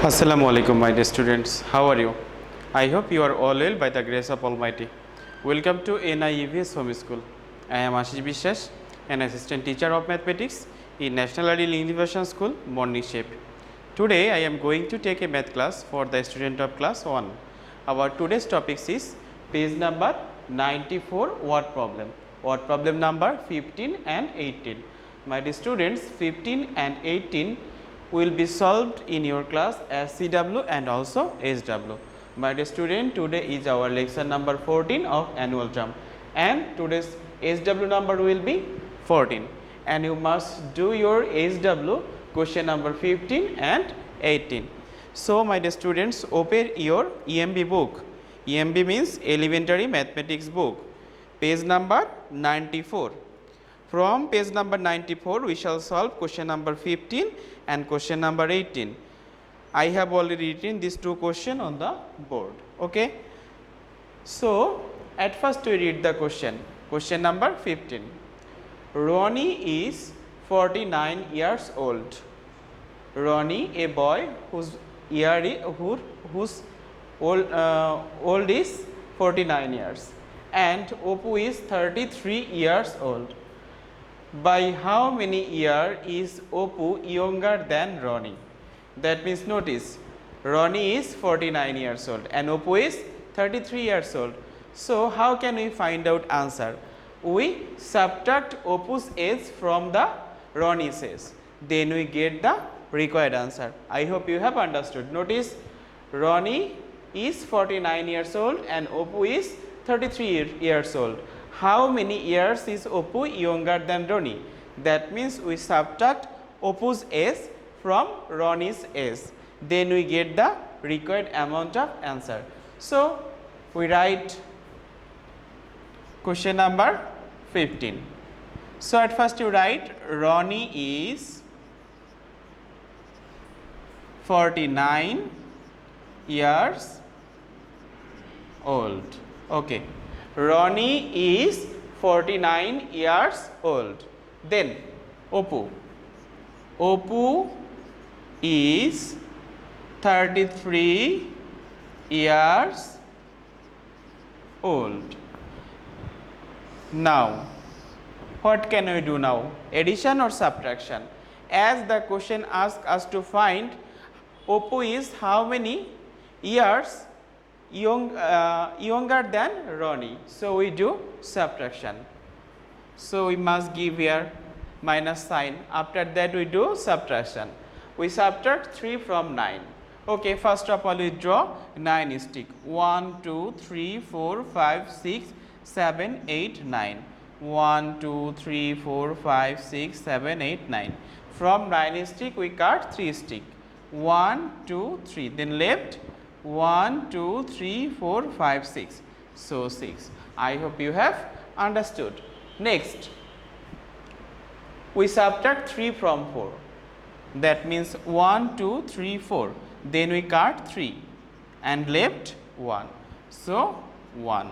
Assalamu alaikum, my dear students. How are you? I hope you are all well by the grace of Almighty. Welcome to NIEVS Home School. I am Ashis Biswas, an assistant teacher of mathematics in National Ideal English School, Morning Shape. Today I am going to take a math class for the student of class 1. Our today's topic is page number 94 word problem. Word problem number 15 and 18. My dear students, 15 and 18 will be solved in your class as CW and also SW. My dear student, today is our lecture number 14 of annual term and today's SW number will be 14 and you must do your SW question number 15 and 18. So my dear students, open your EMB book. EMB means Elementary Mathematics book, page number 94. From page number 94, we shall solve question number 15 and question number 18. I have already written these two questions on the board. Okay. So, at first we read the question. Question number 15. Ronnie is 49 years old. Ronnie, a boy whose old is 49 years, and Oppu is 33 years old. By how many years is Oppu younger than Ronnie? That means notice, Ronnie is 49 years old and Oppu is 33 years old. So, how can we find out answer? We subtract Oppu's age from the Ronnie's age. Then we get the required answer. I hope you have understood. Notice, Ronnie is 49 years old and Oppu is 33 years old. How many years is Oppu younger than Ronnie? That means we subtract Oppu's age from Ronnie's age. Then we get the required amount of answer. So, we write question number 15. So, at first you write Ronnie is 49 years old. Okay. Ronnie is 49 years old. Then Oppu. Oppu is 33 years old. Now, what can we do now? Addition or subtraction? As the question asks us to find Oppu is how many years younger than Ronnie. So, we do subtraction. So, we must give here minus sign. After that, we do subtraction. We subtract 3 from 9. Okay, first of all, we draw 9 stick. 1, 2, 3, 4, 5, 6, 7, 8, 9. 1, 2, 3, 4, 5, 6, 7, 8, 9. From 9 stick, we cut 3 stick. 1, 2, 3. Then left 1, 2, 3, 4, 5, 6. So, 6. I hope you have understood. Next, we subtract 3 from 4. That means 1, 2, 3, 4. Then we cut 3 and left 1. So, 1.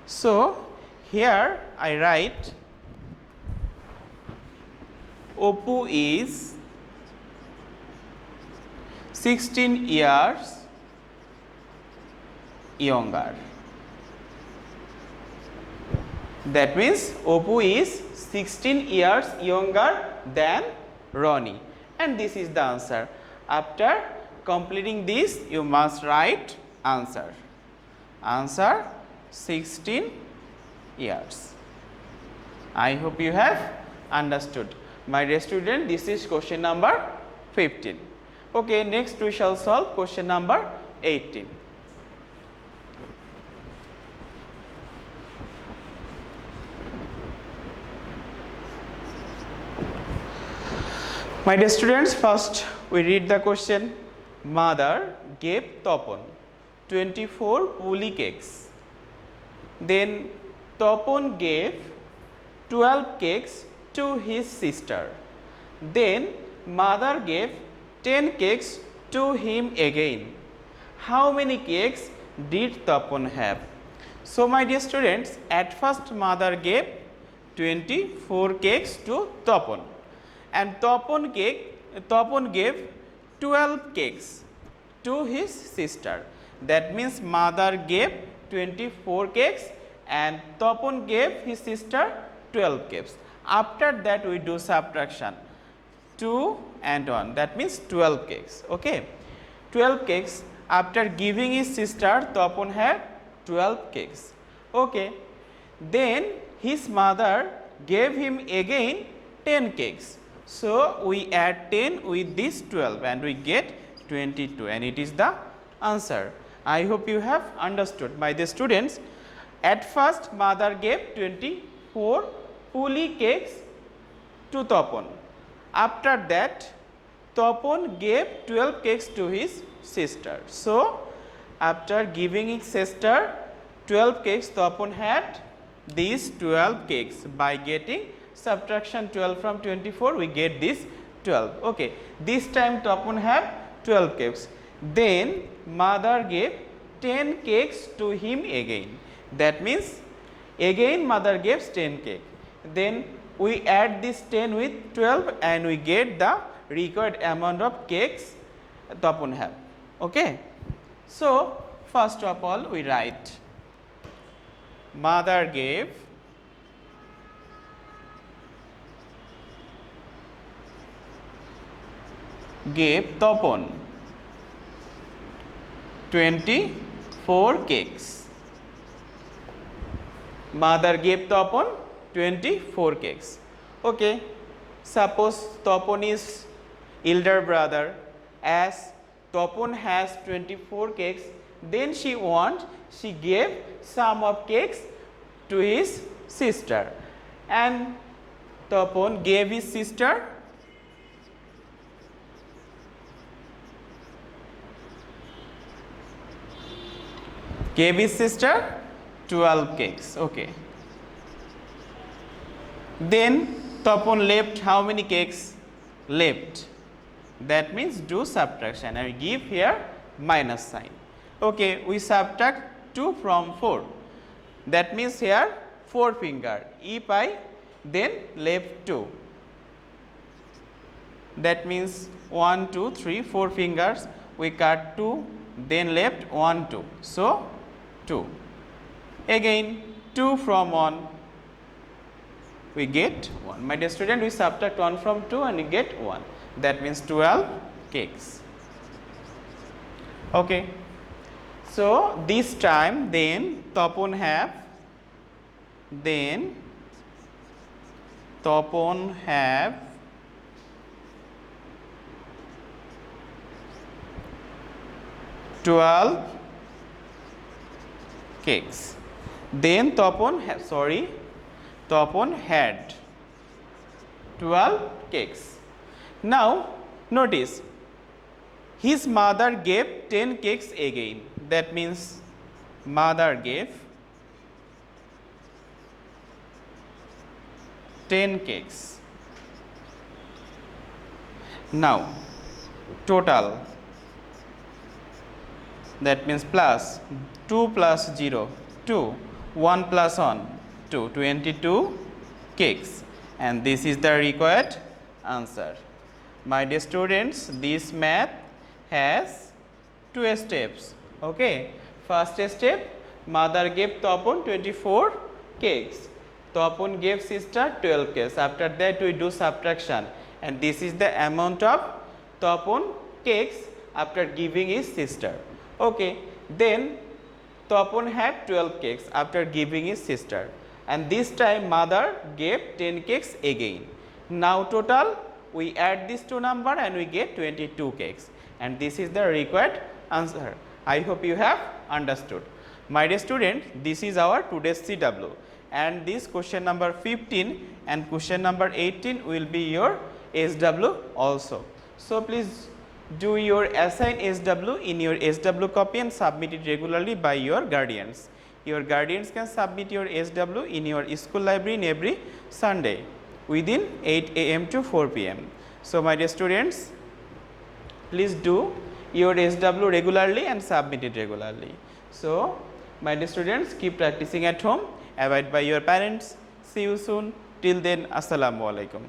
So, here I write Oppu is 16 years younger. That means Oppu is 16 years younger than Ronnie, and this is the answer. After completing this, you must write answer. Answer 16 years. I hope you have understood. My dear student, this is question number 15. Okay, next we shall solve question number 18. My dear students, first we read the question. Mother gave Topon 24 woolly cakes. Then Topon gave 12 cakes to his sister. Then mother gave 10 cakes to him again. How many cakes did Topon have? So my dear students, at first mother gave 24 cakes to Topon, and Topon gave 12 cakes. to his sister. That means mother gave 24 cakes and Topon gave his sister 12 cakes. After that we do subtraction 2 and 1, that means 12 cakes. Okay, 12 cakes. After giving his sister, Topon had 12 cakes. Okay, then his mother gave him again 10 cakes. So we add 10 with this 12 and we get 22, and it is the answer. I hope you have understood. My dear students, at first mother gave 24 pulley cakes to Topon. After that, Topon gave 12 cakes to his sister. So after giving his sister 12 cakes, Topon had these 12 cakes. By getting subtraction 12 from 24, we get this 12. Okay, this time Topon had 12 cakes. Then mother gave 10 cakes to him again. That means again mother gives 10 cake. Then we add this 10 with 12 and we get the required amount of cakes Topon have. Okay. So first of all we write mother gave Topon 24 cakes. Mother gave Topon 24 cakes. Okay, suppose Topon is elder brother, as Topon has 24 cakes, then she gave some of cakes to his sister, and Topon gave his sister 12 cakes. Okay. Then Topon left how many cakes? Left. That means do subtraction and we give here minus sign. Okay, we subtract 2 from 4. That means here 4 finger. If I then left 2. That means 1, 2, 3, 4 fingers. We cut 2, then left 1, 2. So 2. Again 2 from 1. We get 1. My dear student, we subtract 1 from 2 and we get 1. That means 12 cakes. Okay. So this time then Topon have 12 cakes. Then Topon had 12 cakes. Now notice his mother gave 10 cakes again. That means mother gave 10 cakes. Now total, that means plus 2 plus 0, 2, 1 plus 1, 2, 22 cakes, and this is the required answer. My dear students, this math has 2 steps. Okay. First step, mother gave Topon 24 cakes. Topon gave sister 12 cakes. After that we do subtraction, and this is the amount of Topon cakes after giving his sister. Okay. Then Topon had 12 cakes after giving his sister, and this time mother gave 10 cakes again. Now total, we add these two numbers and we get 22 cakes, and this is the required answer. I hope you have understood. My dear student, this is our today's CW, and this question number 15 and question number 18 will be your SW also. So please do your assigned SW in your SW copy and submit it regularly by your guardians. Your guardians can submit your SW in your school library in every Sunday within 8 AM to 4 PM. So my dear students, please do your SW regularly and submit it regularly. So my dear students, keep practicing at home, abide by your parents. See you soon. Till then, Assalamu alaikum.